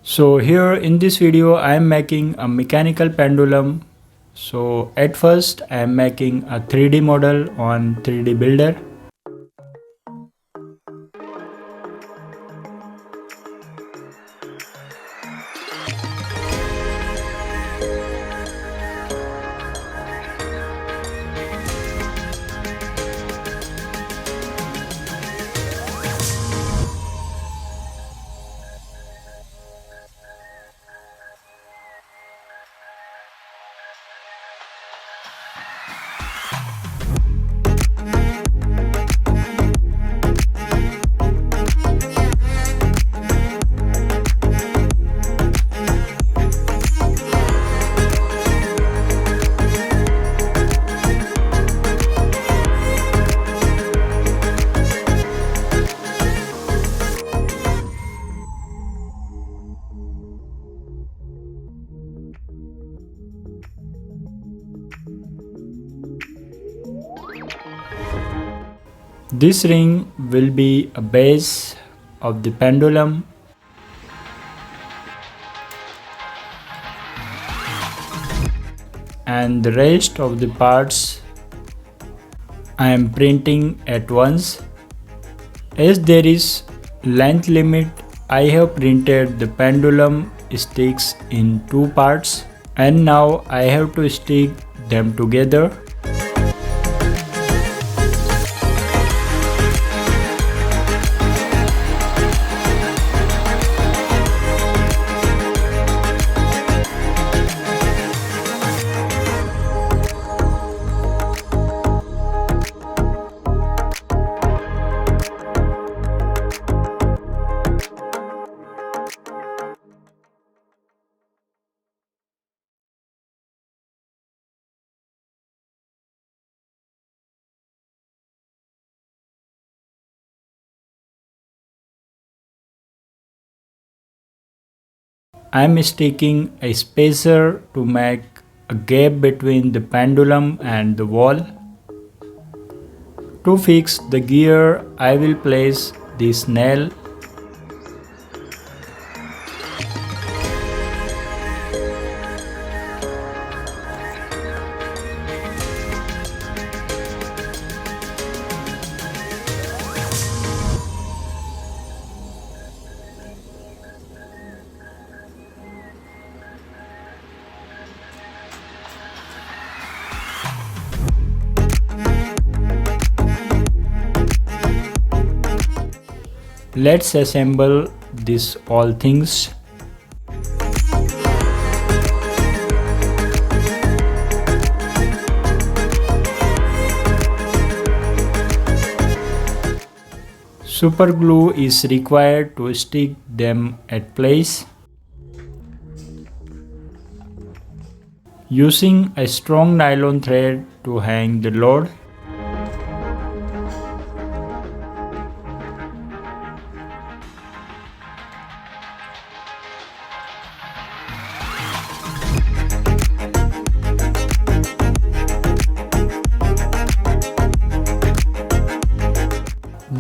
So here in this video I am making a mechanical pendulum. So at first I am making a 3D model on 3D Builder. This ring will be a base of the pendulum, and the rest of the parts I am printing at once. As there is length limit, I have printed the pendulum sticks in 2 parts, and now I have to stick them together. I am sticking a spacer to make a gap between the pendulum and the wall. To fix the gear, I will place this nail. Let's assemble this all things. Super glue is required to stick them at place. Using a strong nylon thread to hang the load.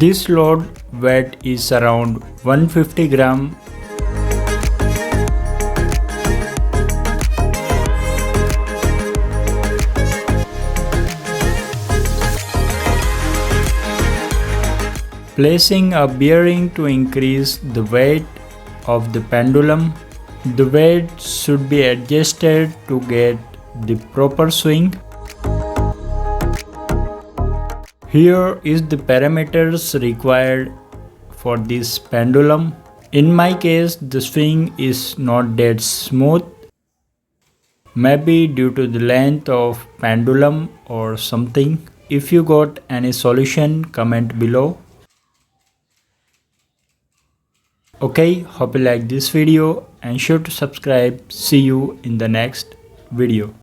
This load weight is around 150 gram. Placing a bearing to increase the weight of the pendulum. The weight should be adjusted to get the proper swing. Here is the parameters required for this pendulum. In my case, the swing is not that smooth, maybe due to the length of pendulum or something. If you got any solution, comment below. Okay, hope you like this video and sure to subscribe. See you in the next video.